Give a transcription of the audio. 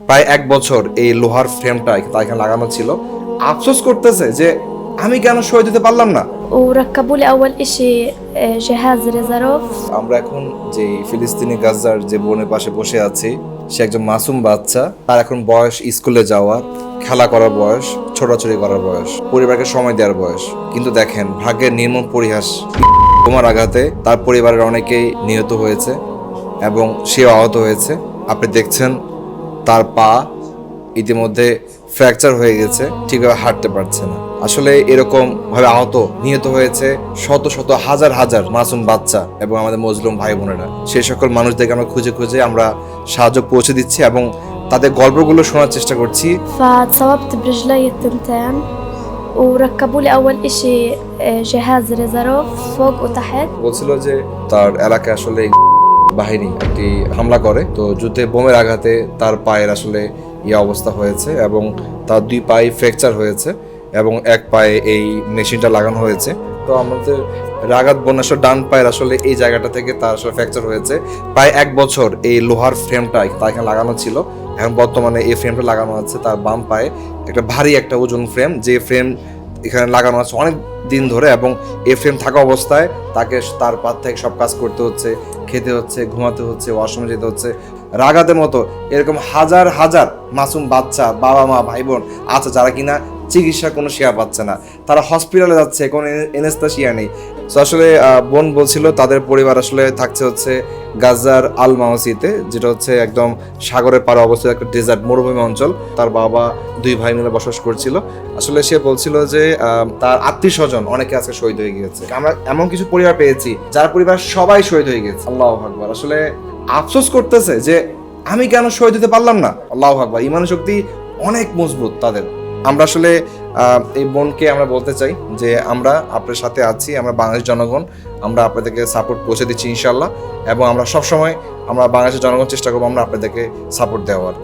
প্রায় ১ বছর এই লোহার ফ্রেমটা তার এখানে লাগানো ছিল। আফসোস করতেছে যে আমি কেন সই দিতে পারলাম না। وركبوا لي أول إشي جهاز ريزاروف. আমরা এখন যে ফিলিস্তিনি গাজার যে বোনের পাশে বসে আছি, সে একজন মাসুম বাচ্চা। তার এখন বয়স স্কুলে যাওয়ার, খেলা করার বয়স, ছোটাছুটি করার বয়স, পরিবারকে সময় দেওয়ার বয়স। কিন্তু দেখেন ভাগ্যের নির্মম পরিহাস, বোমার আঘাতে তার পরিবারের অনেকেই নিহত হয়েছে এবং সেও আহত হয়েছে। আপনি দেখছেন তার পা ইতিমধ্যে ফ্র্যাকচার হয়ে গেছে, ঠিকভাবে হাঁটতে পারছে না। আসলে এরকম ভাবে আহত নিহত হয়েছে শত শত হাজার হাজার মাসুম বাচ্চা এবং আমাদের মজলুম ভাই বোনেরা। সেই সকল মানুষদেরকে আমরা খুঁজে খুঁজে আমরা সাহায্য পৌঁছে দিচ্ছি এবং তাদের গল্পগুলো শোনার চেষ্টা করছি। فتصوبت برجلي التنتين وركبوا لي أول إشي جهاز ريزاروف فوق وتحت. বলছিল যে তার এলাকায় আসলে বাহিনী একটি হামলা করে, তো যুদ্ধে বোমের আঘাতে তার পায়ের আসলে অবস্থা হয়েছে এবং তার 2 পায়ে ফ্র্যাকচার হয়েছে এবং 1 পায়ে এই মেশিনটা লাগানো হয়েছে। তো আমাদের রাগাত বোন আসলে ডান পায়ের আসলে এই জায়গাটা থেকে তার আসলে ফ্র্যাকচার হয়েছে। প্রায় 1 বছর এই লোহার ফ্রেমটা তার এখানে লাগানো ছিল। এখন বর্তমানে এই ফ্রেমটা লাগানো আছে তার বাম পায়ে, একটা ভারী একটা ওজন ফ্রেম, যে ফ্রেম এখানে লাগানো আছে অনেক দিন ধরে এবং এই ফ্রেম থাকা অবস্থায় তাকে তার পা থেকে সব কাজ করতে হচ্ছে, খেতে হচ্ছে, ঘুমাতে হচ্ছে, ওয়াশরুমে যেতে হচ্ছে। রাগাতের মতো এরকম হাজার হাজার মাসুম বাচ্চা, বাবা মা, ভাই বোন আছে যারা কিনা চিকিৎসা কোনো সেবা পাচ্ছে না, তারা হসপিটালে যাচ্ছে, কোনো এনেস্থেসিয়া নেই। তো আসলে বোন বলছিল তাদের পরিবার আসলে থাকছে হচ্ছে গাজার আল মাওসিতে, যেটা হচ্ছে একদম সাগরের পাড়ে অবস্থিত একটা ডেজার্ট মরুভূমি অঞ্চল। তার বাবা 2 ভাই মিলে বসবাস করছিল। আসলে সে বলছিল যে তার আত্মীয় স্বজন অনেকে আজকে শহীদ হয়ে গিয়েছে। আমরা এমন কিছু পরিবার পেয়েছি যার পরিবার সবাই শহীদ হয়ে গেছে। আল্লাহু আকবার। আসলে আফসোস করতেছে যে আমি কেন শহীদ দিতে পারলাম না। আল্লাহু আকবার। ইমানের শক্তি অনেক মজবুত তাদের। আমরা আসলে এই বোনকে আমরা বলতে চাই যে আমরা আপনার সাথে আছি, আমরা বাংলাদেশ জনগণ, আমরা আপনাদেরকে সাপোর্ট পৌঁছে দিচ্ছি ইনশাল্লাহ, এবং আমরা সবসময় আমরা বাংলাদেশের জনগণ চেষ্টা করবো আমরা আপনাদেরকে সাপোর্ট দেওয়ার।